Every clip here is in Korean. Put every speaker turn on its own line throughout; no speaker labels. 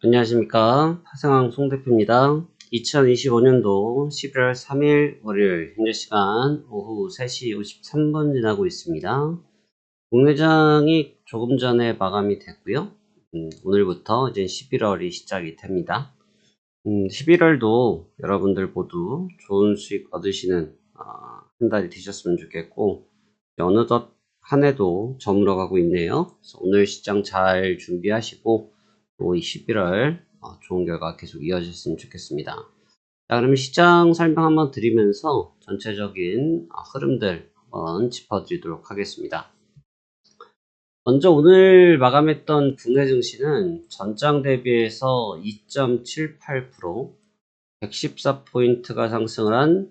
안녕하십니까. 파생왕 송 대표입니다. 2025년도 11월 3일 월요일 현재 시간 오후 3시 53분 지나고 있습니다. 공매장이 조금 전에 마감이 됐고요. 오늘부터 이제 11월이 시작이 됩니다. 11월도 여러분들 모두 좋은 수익 얻으시는 한 달이 되셨으면 좋겠고, 어느덧 한 해도 저물어 가고 있네요. 그래서 오늘 시장 잘 준비하시고 또 이 11월 좋은 결과 계속 이어졌으면 좋겠습니다. 자, 그러면 시장 설명 한번 드리면서 전체적인 흐름들 한번 짚어드리도록 하겠습니다. 먼저 오늘 마감했던 국내 증시는 전장 대비해서 2.78%, 114포인트가 상승을 한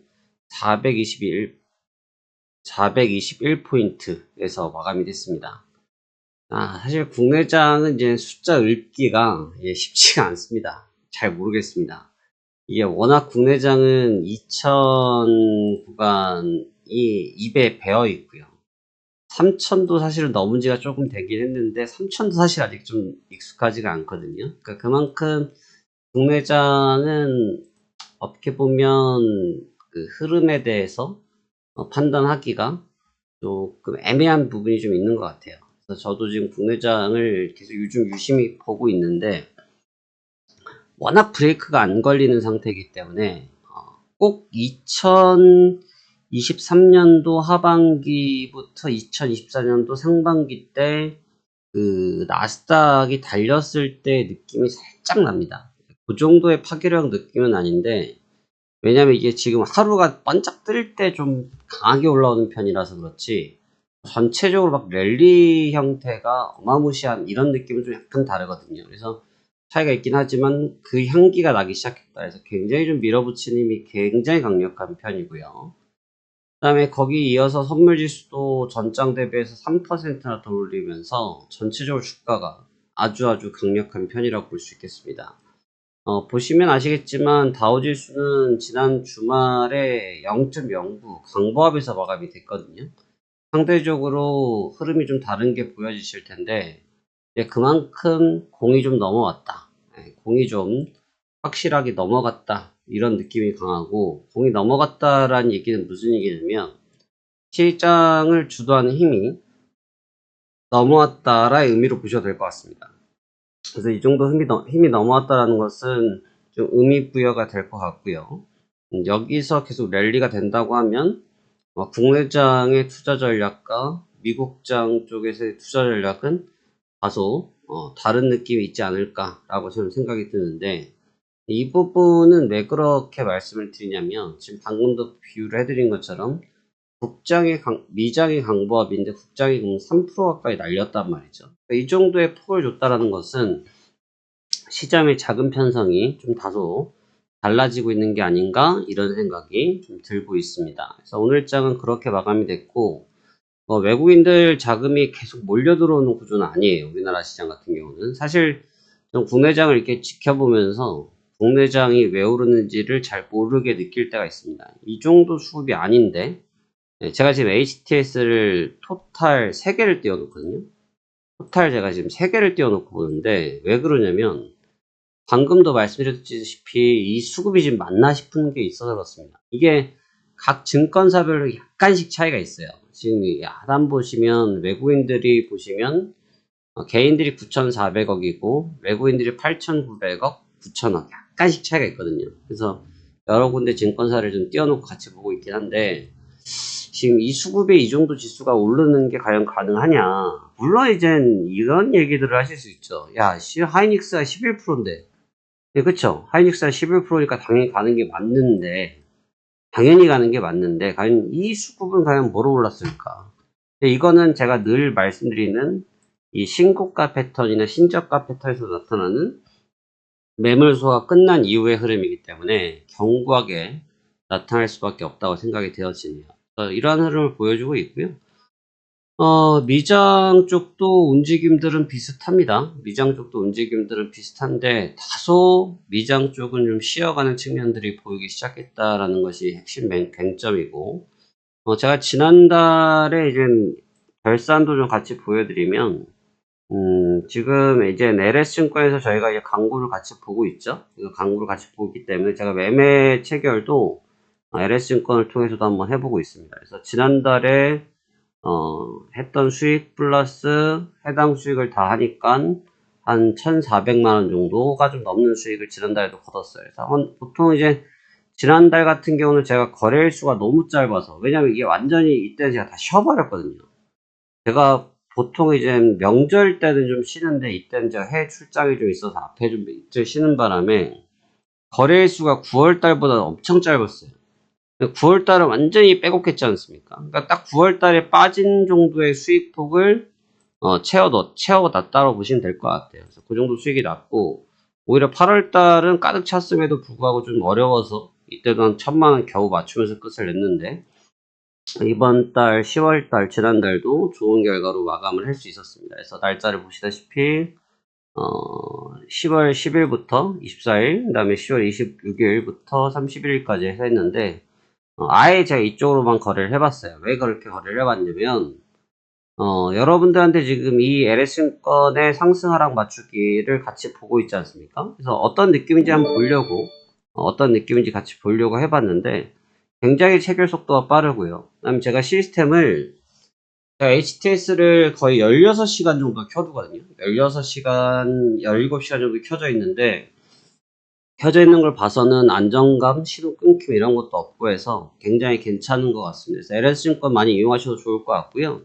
421포인트에서 마감이 됐습니다. 사실 국내장은 이제 숫자 읊기가 쉽지가 않습니다. 잘 모르겠습니다. 이게 워낙 국내장은 2000 구간이 입에 배어 있고요. 3000도 사실은 넘은 지가 조금 되긴 했는데 3000도 사실 아직 좀 익숙하지가 않거든요. 그러니까 그만큼 국내장은 어떻게 보면 그 흐름에 대해서 판단하기가 조금 애매한 부분이 좀 있는 것 같아요. 그래서 저도 지금 국내장을 계속 요즘 유심히 보고 있는데 워낙 브레이크가 안 걸리는 상태이기 때문에 꼭 2023년도 하반기부터 2024년도 상반기 때 그 나스닥이 달렸을 때 느낌이 살짝 납니다. 그 정도의 파괴력 느낌은 아닌데, 왜냐면 이게 지금 하루가 번쩍 뜰 때 좀 강하게 올라오는 편이라서 그렇지 전체적으로 막 랠리 형태가 어마무시한 이런 느낌은 좀 약간 다르거든요. 그래서 차이가 있긴 하지만 그 향기가 나기 시작했다 해서 굉장히 좀 밀어붙이는 힘이 굉장히 강력한 편이고요. 그 다음에 거기 이어서 선물지수도 전장 대비해서 3%나 더 올리면서 전체적으로 주가가 아주 강력한 편이라고 볼 수 있겠습니다. 보시면 아시겠지만 다우지수는 지난 주말에 0.09 강보합에서 마감이 됐거든요. 상대적으로 흐름이 좀 다른 게 보여지실 텐데 그만큼 공이 좀 넘어왔다. 공이 좀 확실하게 넘어갔다. 이런 느낌이 강하고, 공이 넘어갔다라는 얘기는 무슨 얘기냐면 시장을 주도하는 힘이 넘어왔다라의 의미로 보셔도 될 것 같습니다. 그래서 이 정도 힘이 넘어왔다라는 것은 좀 의미 부여가 될 것 같고요. 여기서 계속 랠리가 된다고 하면 국내장의 투자 전략과 미국장 쪽에서의 투자 전략은 다소 다른 느낌이 있지 않을까라고 저는 생각이 드는데, 이 부분은 왜 그렇게 말씀을 드리냐면 지금 방금도 비유를 해드린 것처럼 미장의 강보합인데 국장이 3% 가까이 날렸단 말이죠. 그러니까 이 정도의 폭을 줬다라는 것은 시장의 작은 편성이 좀 다소 달라지고 있는 게 아닌가 이런 생각이 좀 들고 있습니다. 그래서 오늘 장은 그렇게 마감이 됐고, 외국인들 자금이 계속 몰려 들어오는 구조는 아니에요. 우리나라 시장 같은 경우는 사실 좀 국내장을 이렇게 지켜보면서 국내장이 왜 오르는지를 잘 모르게 느낄 때가 있습니다. 이 정도 수급이 아닌데, 제가 지금 HTS를 토탈 3개를 띄워놓거든요. 토탈 제가 지금 3개를 띄워놓고 보는데 왜 그러냐면 방금도 말씀드렸다시피 이 수급이 지금 맞나 싶은 게 있어서 그렇습니다. 이게 각 증권사별로 약간씩 차이가 있어요. 지금 하단 보시면 외국인들이 보시면 개인들이 9,400억이고 외국인들이 8,900억, 9,000억 약간씩 차이가 있거든요. 그래서 여러 군데 증권사를 좀 띄워놓고 같이 보고 있긴 한데 지금 이 수급에 이 정도 지수가 오르는 게 과연 가능하냐. 물론 이젠 이런 얘기들을 하실 수 있죠. 야, 하이닉스가 11%인데. 네, 그쵸. 하이닉스가 11%니까 당연히 가는 게 맞는데, 과연 이 수급은 과연 뭐로 올랐을까? 이거는 제가 늘 말씀드리는 이 신고가 패턴이나 신저가 패턴에서 나타나는 매물소가 끝난 이후의 흐름이기 때문에 견고하게 나타날 수밖에 없다고 생각이 되어지네요. 이러한 흐름을 보여주고 있고요. 미장 쪽도 움직임들은 비슷합니다. 미장 쪽도 움직임들은 비슷한데 다소 미장 쪽은 좀 쉬어가는 측면들이 보이기 시작했다라는 것이 핵심 맹점이고, 제가 지난달에 이제 결산도 좀 같이 보여드리면 지금 이제 LS증권에서 저희가 이제 강구를 같이 보고 있죠. 강구를 같이 보고 있기 때문에 제가 매매 체결도 LS증권을 통해서도 한번 해보고 있습니다. 그래서 지난달에 했던 수익 플러스 해당 수익을 다 하니까 한 1,400만원 정도가 좀 넘는 수익을 지난달에도 거뒀어요. 그래서 보통 이제 지난달 같은 경우는 제가 거래일수가 너무 짧아서, 왜냐면 이게 완전히 이때 제가 다 쉬어버렸거든요. 제가 보통 이제 명절 때는 좀 쉬는데 이때는 제가 해외 출장이 좀 있어서 앞에 좀 이틀 쉬는 바람에 거래일수가 9월달보다 엄청 짧았어요. 9월달은 완전히 빼곡했지 않습니까? 그러니까 딱 9월달에 빠진 정도의 수익폭을 채워놨다고 보시면 될 것 같아요. 그래서 그 정도 수익이 났고, 오히려 8월달은 가득 찼음에도 불구하고 좀 어려워서 이때도 한 1,000만원 겨우 맞추면서 끝을 냈는데, 이번 달 10월달 지난달도 좋은 결과로 마감을 할 수 있었습니다. 그래서 날짜를 보시다시피 10월 10일부터 24일, 그 다음에 10월 26일부터 31일까지 해서 했는데, 아예 제가 이쪽으로만 거래를 해봤어요. 왜 그렇게 거래를 해봤냐면, 여러분들한테 지금 이 LS증권의 상승 하락 맞추기를 같이 보고 있지 않습니까? 그래서 어떤 느낌인지 한번 보려고, 어떤 느낌인지 같이 보려고 해봤는데, 굉장히 체결 속도가 빠르고요. 그다음에 제가 시스템을, 제가 HTS를 거의 16시간 정도 켜두거든요. 16시간, 17시간 정도 켜져 있는데, 켜져 있는 걸 봐서는 안정감, 시동 끊김 이런 것도 없고 해서 굉장히 괜찮은 것 같습니다. 그래서 LS증권 많이 이용하셔도 좋을 것 같고요.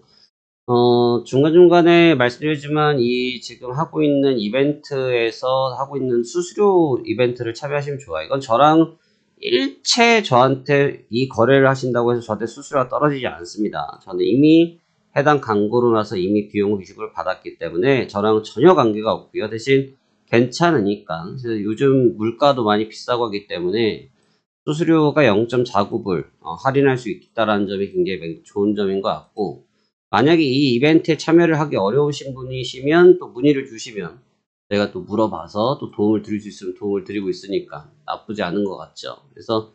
중간중간에 말씀드리지만 이 지금 하고 있는 이벤트에서 하고 있는 수수료 이벤트를 참여하시면 좋아요. 이건 저랑 일체 저한테 이 거래를 하신다고 해서 저한테 수수료가 떨어지지 않습니다. 저는 이미 해당 광고로 나서 이미 비용 휴식을 받았기 때문에 저랑 전혀 관계가 없고요. 대신 괜찮으니까. 그래서 요즘 물가도 많이 비싸고 하기 때문에 수수료가 0.49불 할인할 수 있다는 점이 굉장히 좋은 점인 것 같고, 만약에 이 이벤트에 참여를 하기 어려우신 분이시면 또 문의를 주시면 제가 또 물어봐서 또 도움을 드릴 수 있으면 도움을 드리고 있으니까 나쁘지 않은 것 같죠. 그래서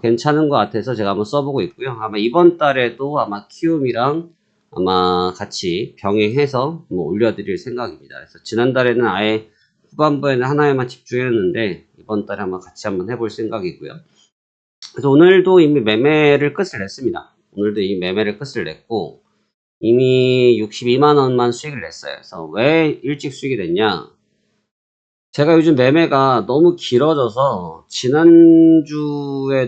괜찮은 것 같아서 제가 한번 써보고 있고요. 아마 이번 달에도 아마 키움이랑 아마 같이 병행해서 뭐 올려드릴 생각입니다. 그래서 지난달에는 아예 후반부에는 하나에만 집중했는데 이번 달에 한번 같이 한번 해볼 생각이고요. 그래서 오늘도 이미 매매를 끝을 냈습니다. 오늘도 이 매매를 끝을 냈고 이미 62만원만 수익을 냈어요. 그래서 왜 일찍 수익이 됐냐? 제가 요즘 매매가 너무 길어져서 지난주에도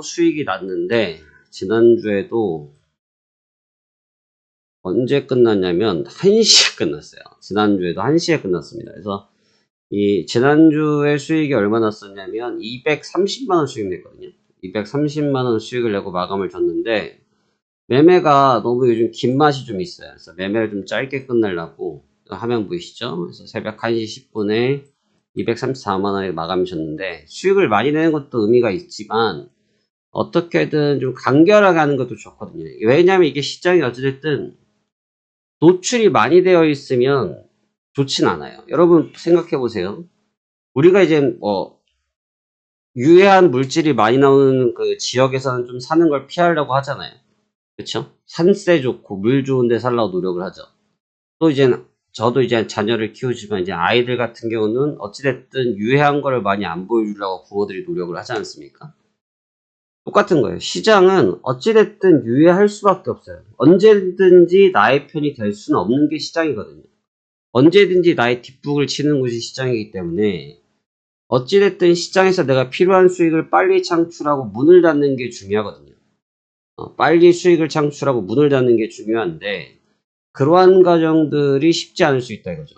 수익이 났는데, 지난주에도 언제 끝났냐면 1시에 끝났어요. 지난주에도 1시에 끝났습니다. 그래서 이 지난주에 수익이 얼마 났었냐면 230만원 수익 냈거든요. 230만원 수익을 내고 마감을 줬는데, 매매가 너무 요즘 긴 맛이 좀 있어요. 그래서 매매를 좀 짧게 끝내려고 화면 보이시죠? 그래서 새벽 1시 10분에 234만원에 마감이셨는데, 수익을 많이 내는 것도 의미가 있지만 어떻게든 좀 간결하게 하는 것도 좋거든요. 왜냐하면 이게 시장이 어찌됐든 노출이 많이 되어 있으면 좋진 않아요. 여러분 생각해 보세요. 우리가 이제 뭐 유해한 물질이 많이 나오는 그 지역에서는 좀 사는 걸 피하려고 하잖아요. 그쵸? 산세 좋고 물 좋은 데 살라고 노력을 하죠. 또 이제 저도 이제 자녀를 키우지만 이제 아이들 같은 경우는 어찌됐든 유해한 거를 많이 안 보여주려고 부모들이 노력을 하지 않습니까? 똑같은 거예요. 시장은 어찌됐든 유해할 수밖에 없어요. 언제든지 나의 편이 될 수는 없는 게 시장이거든요. 언제든지 나의 뒷북을 치는 곳이 시장이기 때문에 어찌됐든 시장에서 내가 필요한 수익을 빨리 창출하고 문을 닫는 게 중요하거든요. 빨리 수익을 창출하고 문을 닫는 게 중요한데 그러한 과정들이 쉽지 않을 수 있다 이거죠.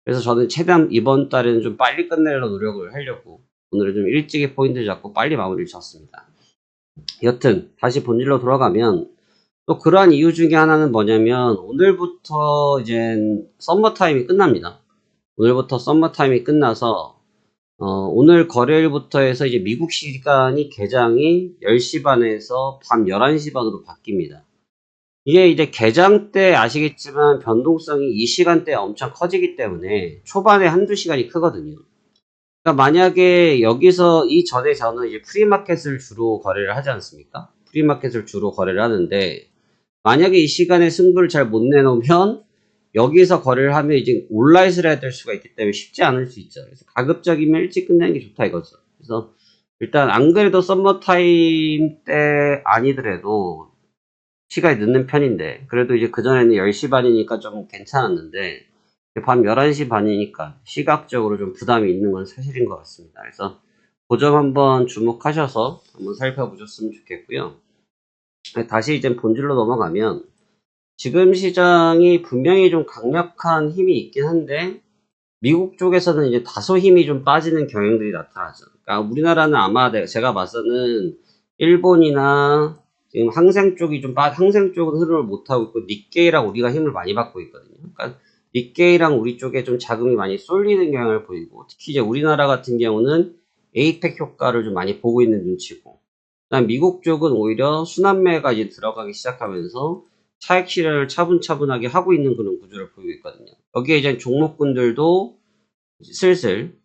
그래서 저는 최대한 이번 달에는 좀 빨리 끝내려고 노력을 하려고 오늘은 좀 일찍이 포인트 잡고 빨리 마무리를 쳤습니다. 여튼 다시 본질로 돌아가면 또 그러한 이유 중에 하나는 뭐냐면 오늘부터 이제 썸머타임이 끝납니다. 오늘부터 썸머타임이 끝나서 오늘 거래일부터 해서 이제 미국 시간이 개장이 10시 반에서 밤 11시 반으로 바뀝니다. 이게 이제 개장 때 아시겠지만 변동성이 이 시간대에 엄청 커지기 때문에 초반에 한두 시간이 크거든요. 그러니까 만약에 여기서 이전에 저는 이제 프리마켓을 주로 거래를 하지 않습니까? 프리마켓을 주로 거래를 하는데 만약에 이 시간에 승부를 잘 못 내놓으면 여기서 거래를 하면 이제 온라인을 해야 될 수가 있기 때문에 쉽지 않을 수 있죠. 그래서 가급적이면 일찍 끝내는 게 좋다 이거죠. 그래서 일단 안 그래도 썸머 타임 때 아니더라도 시간이 늦는 편인데 그래도 이제 그전에는 10시 반이니까 좀 괜찮았는데 밤 11시 반이니까 시각적으로 좀 부담이 있는 건 사실인 것 같습니다. 그래서 그 점 한번 주목하셔서 한번 살펴보셨으면 좋겠고요. 다시 이제 본질로 넘어가면 지금 시장이 분명히 좀 강력한 힘이 있긴 한데 미국 쪽에서는 이제 다소 힘이 좀 빠지는 경향들이 나타나죠. 그러니까 우리나라는 아마 제가 봐서는 일본이나 지금 항생 쪽이 항생 쪽은 흐름을 못하고 있고 니케이랑 우리가 힘을 많이 받고 있거든요. 그러니까 니케이랑 우리 쪽에 좀 자금이 많이 쏠리는 경향을 보이고 특히 이제 우리나라 같은 경우는 에이펙 효과를 좀 많이 보고 있는 눈치고 그다음 미국 쪽은 오히려 순환매가 이제 들어가기 시작하면서 차익 실현을 차분차분하게 하고 있는 그런 구조를 보이고 있거든요. 여기에 이제 종목군들도 슬슬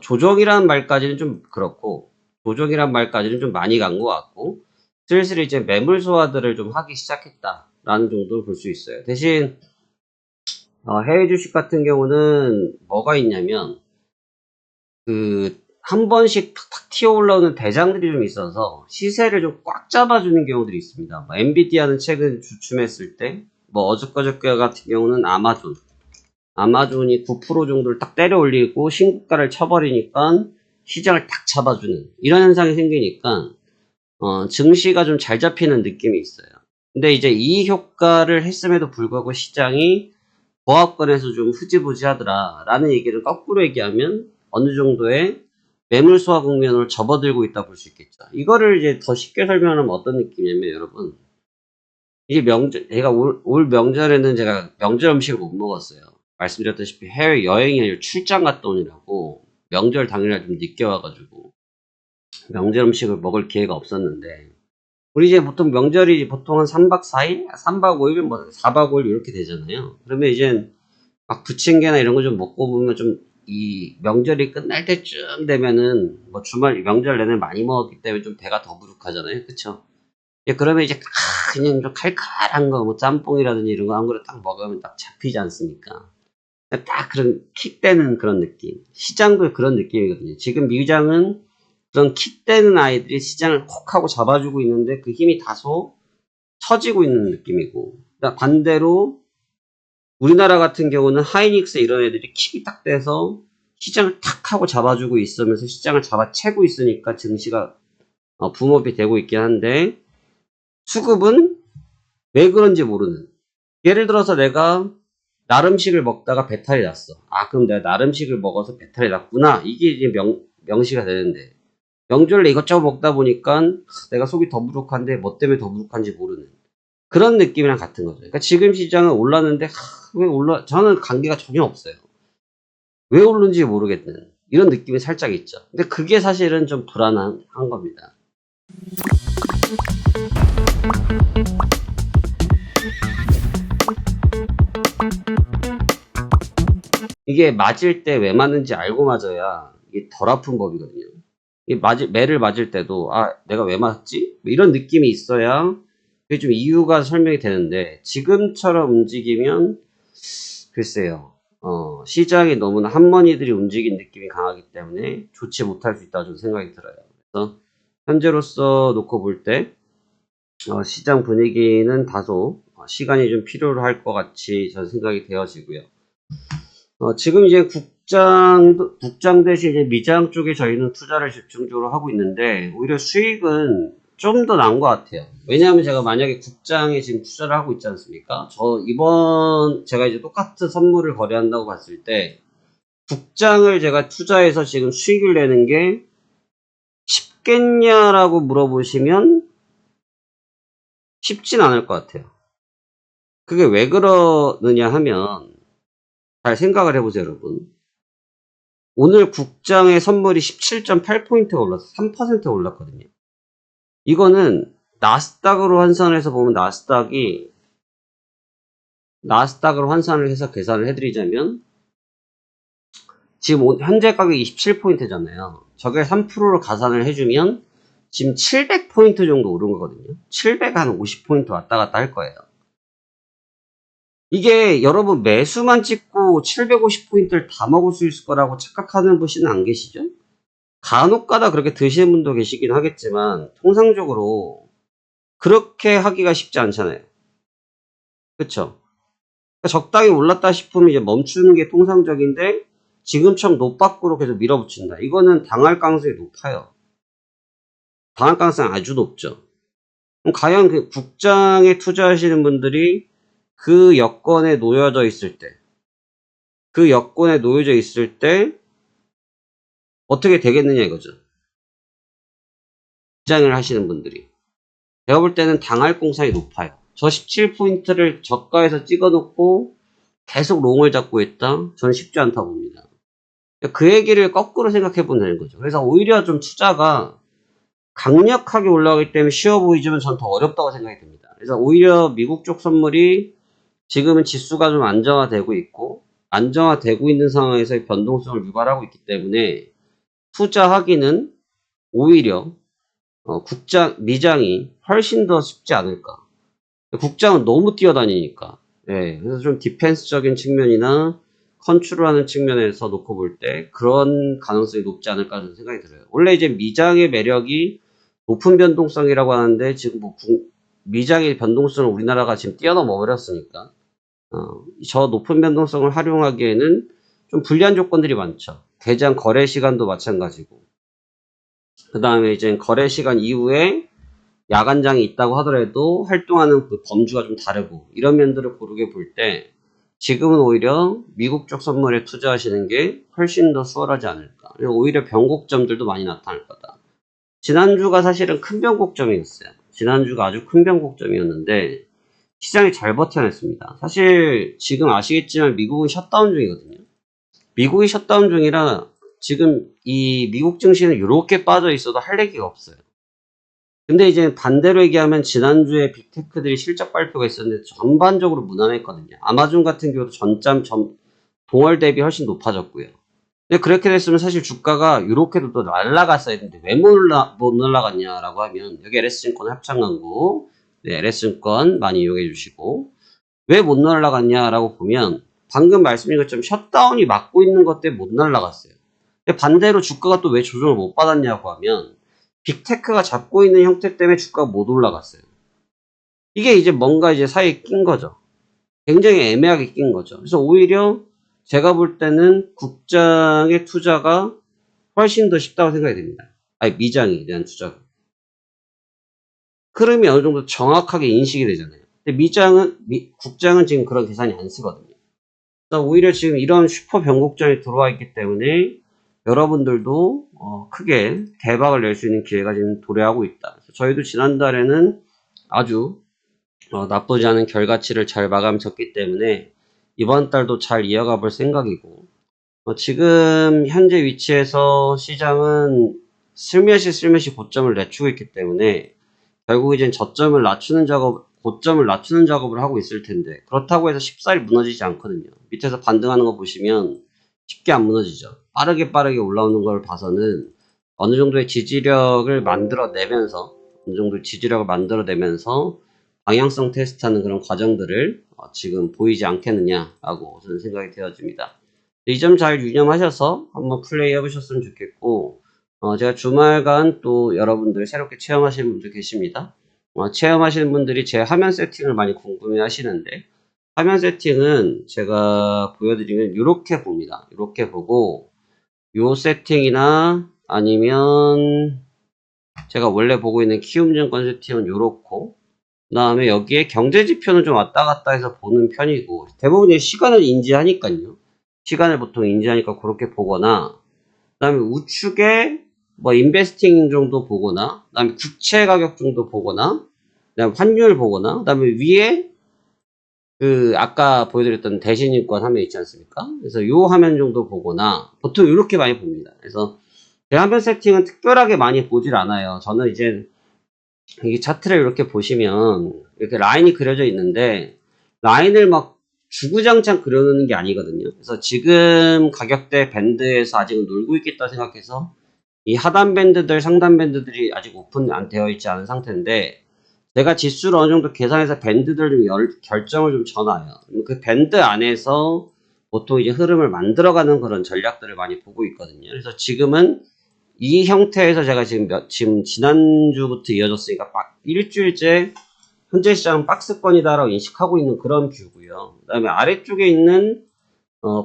조정이라는 말까지는 좀 그렇고 조정이라는 말까지는 좀 많이 간 것 같고 슬슬 이제 매물 소화들을 좀 하기 시작했다라는 정도로 볼 수 있어요. 대신 해외 주식 같은 경우는 뭐가 있냐면 한 번씩 탁탁 튀어 올라오는 대장들이 좀 있어서 시세를 좀 꽉 잡아주는 경우들이 있습니다. 엔비디아는 최근 주춤했을 때, 어저께 같은 경우는 아마존이 9% 정도를 딱 때려 올리고 신고가를 쳐버리니까 시장을 딱 잡아주는 이런 현상이 생기니까 증시가 좀 잘 잡히는 느낌이 있어요. 근데 이제 이 효과를 했음에도 불구하고 시장이 보합권에서 좀 흐지부지하더라 라는 얘기를 거꾸로 얘기하면 어느 정도의 매물 소화 국면으로 접어들고 있다 볼 수 있겠죠. 이거를 이제 더 쉽게 설명하면 어떤 느낌이냐면 여러분 이게 제가 올 명절에는 제가 명절 음식을 못 먹었어요. 말씀드렸다시피 해외 여행이 아니라 출장 갔다 오느라고 명절 당일날 좀 늦게 와가지고 명절 음식을 먹을 기회가 없었는데 우리 이제 보통 명절이 보통 한 3박 4일? 3박 5일, 4박 5일 이렇게 되잖아요. 그러면 이제 막 부침개나 이런 거 좀 먹고 보면 좀 이 명절이 끝날 때쯤 되면은 주말 명절 내내 많이 먹었기 때문에 좀 배가 더부룩하잖아요. 그쵸? 그러면 이제 그냥 좀 칼칼한 거 짬뽕이라든지 이런 거 한 그릇 딱 먹으면 딱 잡히지 않습니까? 딱 그런 킥되는 그런 느낌. 시장도 그런 느낌이거든요. 지금 미장은 그런 킥되는 아이들이 시장을 콕 하고 잡아주고 있는데 그 힘이 다소 처지고 있는 느낌이고 그러니까 반대로 우리나라 같은 경우는 하이닉스 이런 애들이 킥이 딱 돼서 시장을 탁 하고 잡아주고 있으면서 시장을 잡아채고 있으니까 증시가 붐업이 되고 있긴 한데 수급은 왜 그런지 모르는 예를 들어서 내가 나름식을 먹다가 배탈이 났어. 그럼 내가 나름식을 먹어서 배탈이 났구나. 이게 이제 명시가 되는데 명절에 이것저것 먹다 보니까 내가 속이 더부룩한데 뭐 때문에 더부룩한지 모르는 그런 느낌이랑 같은 거죠. 그러니까 지금 시장은 올랐는데 저는 관계가 전혀 없어요. 왜 오르는지 모르겠는 이런 느낌이 살짝 있죠. 근데 그게 사실은 좀 불안한 겁니다. 이게 맞을 때 왜 맞는지 알고 맞아야 이게 덜 아픈 법이거든요. 매를 맞을 때도 내가 왜 맞지? 이런 느낌이 있어야 그게 좀 이유가 설명이 되는데 지금처럼 움직이면 글쎄요. 시장이 너무나 한머니들이 움직인 느낌이 강하기 때문에 좋지 못할 수 있다고 저는 생각이 들어요. 그래서 현재로서 놓고 볼 때 시장 분위기는 다소 시간이 좀 필요로 할 것 같이 저는 생각이 되어지고요. 지금 이제 국장 대신 이제 미장 쪽에 저희는 투자를 집중적으로 하고 있는데 오히려 수익은 좀 더 나은 것 같아요. 왜냐하면 제가 만약에 국장에 지금 투자를 하고 있지 않습니까? 제가 이제 똑같은 선물을 거래한다고 봤을 때 국장을 제가 투자해서 지금 수익을 내는 게 쉽겠냐라고 물어보시면 쉽진 않을 것 같아요. 그게 왜 그러느냐 하면 잘 생각을 해보세요, 여러분. 오늘 국장의 선물이 17.8포인트가 올랐어. 3% 올랐거든요. 이거는 나스닥으로 환산해서 보면 나스닥으로 환산을 해서 계산을 해드리자면 지금 현재 가격이 27포인트잖아요. 저게 3%로 가산을 해주면 지금 700포인트 정도 오른 거거든요. 700 한 50포인트 왔다 갔다 할 거예요. 이게 여러분 매수만 찍고 750포인트를 다 먹을 수 있을 거라고 착각하는 분은 안 계시죠? 간혹가다 그렇게 드시는 분도 계시긴 하겠지만 통상적으로 그렇게 하기가 쉽지 않잖아요. 그쵸? 그러니까 적당히 올랐다 싶으면 이제 멈추는 게 통상적인데 지금처럼 높밖으로 계속 밀어붙인다. 이거는 당할 가능성이 높아요. 당할 가능성이 아주 높죠. 그럼 과연 그 국장에 투자하시는 분들이 그 여건에 놓여져 있을 때, 어떻게 되겠느냐 이거죠. 국장을 하시는 분들이. 제가 볼 때는 당할 공산이 높아요. 저 17포인트를 저가에서 찍어놓고 계속 롱을 잡고 있다? 저는 쉽지 않다고 봅니다. 그 얘기를 거꾸로 생각해 보면 되는 거죠. 그래서 오히려 좀 투자가 강력하게 올라가기 때문에 쉬워 보이지만 전 더 어렵다고 생각이 듭니다. 그래서 오히려 미국 쪽 선물이 지금은 지수가 좀 안정화되고 있고 안정화되고 있는 상황에서 변동성을 유발하고 있기 때문에 투자하기는 오히려 미장이 훨씬 더 쉽지 않을까. 국장은 너무 뛰어다니니까. 예, 그래서 좀 디펜스적인 측면이나 컨트롤하는 측면에서 놓고 볼 때 그런 가능성이 높지 않을까 하는 생각이 들어요. 원래 이제 미장의 매력이 높은 변동성이라고 하는데 지금 뭐 미장의 변동성을 우리나라가 지금 뛰어넘어 버렸으니까 저 높은 변동성을 활용하기에는 좀 불리한 조건들이 많죠. 대장 거래 시간도 마찬가지고 그 다음에 이제 거래 시간 이후에 야간장이 있다고 하더라도 활동하는 그 범주가 좀 다르고 이런 면들을 고르게 볼 때 지금은 오히려 미국 쪽 선물에 투자하시는 게 훨씬 더 수월하지 않을까. 오히려 변곡점들도 많이 나타날 거다. 지난주가 사실은 큰 변곡점이었어요. 지난주가 아주 큰 변곡점이었는데 시장이 잘 버텨냈습니다. 사실 지금 아시겠지만 미국은 셧다운 중이거든요. 미국이 셧다운 중이라 지금 이 미국 증시는 이렇게 빠져 있어도 할 얘기가 없어요. 근데 이제 반대로 얘기하면 지난주에 빅테크들이 실적 발표가 있었는데 전반적으로 무난했거든요. 아마존 같은 경우도 동월 대비 훨씬 높아졌고요. 근데 그렇게 됐으면 사실 주가가 이렇게도 또 날라갔어야 했는데 왜 못 날라갔냐라고 하면 여기 LS증권 합창광고 네, LS증권 많이 이용해 주시고 왜 못 날라갔냐라고 보면 방금 말씀드린 것처럼 셧다운이 막고 있는 것 때문에 못 날라갔어요. 근데 반대로 주가가 또 왜 조정을 못 받았냐고 하면 빅테크가 잡고 있는 형태 때문에 주가가 못 올라갔어요. 이게 이제 뭔가 이제 사이에 낀 거죠. 굉장히 애매하게 낀 거죠. 그래서 오히려 제가 볼 때는 국장의 투자가 훨씬 더 쉽다고 생각이 됩니다. 아니, 미장에 대한 투자가. 흐름이 어느 정도 정확하게 인식이 되잖아요. 근데 국장은 지금 그런 계산이 안 쓰거든요. 그래서 오히려 지금 이런 슈퍼 변곡점이 들어와 있기 때문에 여러분들도 크게 대박을 낼 수 있는 기회가 지금 도래하고 있다. 저희도 지난달에는 아주 나쁘지 않은 결과치를 잘 마감 쳤기 때문에 이번 달도 잘 이어가 볼 생각이고 지금 현재 위치에서 시장은 슬며시 고점을 낮추고 있기 때문에 결국 이제 고점을 낮추는 작업을 하고 있을 텐데 그렇다고 해서 쉽사리 무너지지 않거든요. 밑에서 반등하는 거 보시면 쉽게 안 무너지죠. 빠르게 올라오는 걸 봐서는 어느 정도의 지지력을 만들어내면서 방향성 테스트하는 그런 과정들을 지금 보이지 않겠느냐라고 저는 생각이 되어집니다. 이 점 잘 유념하셔서 한번 플레이 해보셨으면 좋겠고 제가 주말간 또 여러분들 새롭게 체험하시는 분들 계십니다. 체험하시는 분들이 제 화면 세팅을 많이 궁금해 하시는데 화면 세팅은 제가 보여드리면 이렇게 봅니다. 이렇게 보고 요 세팅이나 아니면 제가 원래 보고 있는 키움증권 세팅은 요렇고 그 다음에 여기에 경제지표는 좀 왔다 갔다 해서 보는 편이고 대부분의 시간을 인지하니까요. 시간을 보통 인지하니까 그렇게 보거나 그 다음에 우측에 뭐 인베스팅 정도 보거나 그 다음에 국채 가격 정도 보거나 그 다음에 환율 보거나 그 다음에 위에 아까 보여드렸던 대신인권 화면 있지 않습니까? 그래서 요 화면 정도 보거나 보통 이렇게 많이 봅니다. 그래서 제 화면 세팅은 특별하게 많이 보질 않아요. 저는 이제 이 차트를 이렇게 보시면 이렇게 라인이 그려져 있는데 라인을 막 주구장창 그려놓는 게 아니거든요. 그래서 지금 가격대 밴드에서 아직은 놀고 있겠다 생각해서 이 하단 밴드들, 상단 밴드들이 아직 오픈 안 되어 있지 않은 상태인데 제가 지수를 어느 정도 계산해서 밴드들 좀 결정을 좀 전화요. 그 밴드 안에서 보통 이제 흐름을 만들어가는 그런 전략들을 많이 보고 있거든요. 그래서 지금은 이 형태에서 제가 지금 지난주부터 이어졌으니까 일주일째 현재 시장은 박스권이다라고 인식하고 있는 그런 뷰고요. 그 다음에 아래쪽에 있는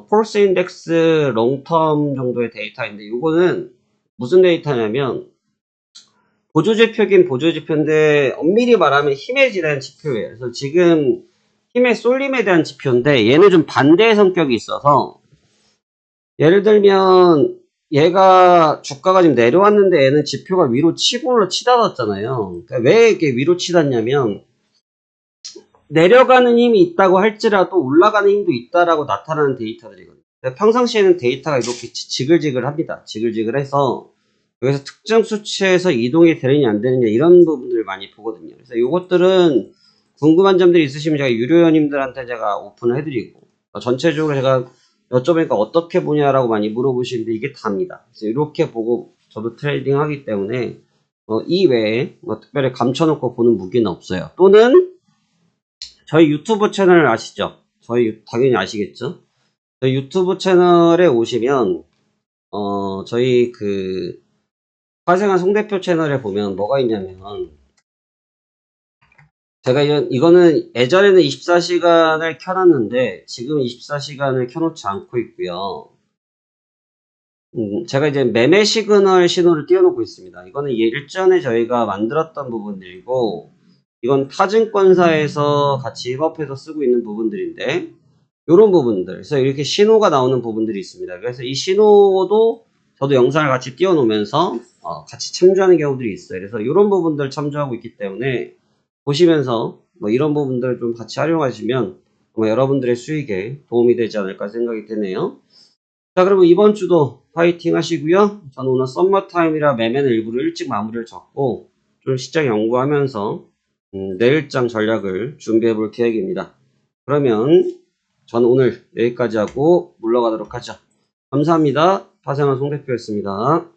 폴스 인덱스 롱텀 정도의 데이터인데 이거는 무슨 데이터냐면 보조지표긴 보조지표인데 엄밀히 말하면 힘에 대한 지표예요. 그래서 지금 힘의 쏠림에 대한 지표인데 얘는 좀 반대의 성격이 있어서 예를 들면 얘가 주가가 지금 내려왔는데 얘는 지표가 위로 치고 치닫았잖아요. 그러니까 왜 이렇게 위로 치닫냐면 내려가는 힘이 있다고 할지라도 올라가는 힘도 있다라고 나타나는 데이터들이거든요. 평상시에는 데이터가 이렇게 지글지글합니다. 지글지글해서 여기서 특정 수치에서 이동이 되느냐 안 되느냐 이런 부분들을 많이 보거든요. 그래서 이것들은 궁금한 점들이 있으시면 제가 유료연님들한테 제가 오픈을 해드리고 전체적으로 제가 여쭤보니까 어떻게 보냐라고 많이 물어보시는데 이게 답니다. 그래서 이렇게 보고 저도 트레이딩 하기 때문에 이 외에 특별히 감춰놓고 보는 무기는 없어요. 또는 저희 유튜브 채널 아시죠? 저희 당연히 아시겠죠? 저희 유튜브 채널에 오시면 저희 그 화생한 송대표 채널에 보면 뭐가 있냐면 제가 이거는 예전에는 24시간을 켜놨는데 지금 24시간을 켜놓지 않고 있고요. 제가 이제 매매 시그널 신호를 띄워놓고 있습니다. 이거는 일전에 저희가 만들었던 부분들이고 이건 타증권사에서 같이 협업해서 쓰고 있는 부분들인데 이런 부분들 그래서 이렇게 신호가 나오는 부분들이 있습니다. 그래서 이 신호도 저도 영상을 같이 띄워놓으면서 같이 참조하는 경우들이 있어요. 그래서 이런 부분들 참조하고 있기 때문에 보시면서 뭐 이런 부분들을 좀 같이 활용하시면 아마 여러분들의 수익에 도움이 되지 않을까 생각이 드네요. 자, 그러면 이번 주도 파이팅 하시고요. 저는 오늘 썸머타임이라 매매는 일부러 일찍 마무리를 잡고 좀 시장 연구하면서 내일장 전략을 준비해 볼 계획입니다. 그러면 저는 오늘 여기까지 하고 물러가도록 하죠. 감사합니다. 파생한 송대표였습니다.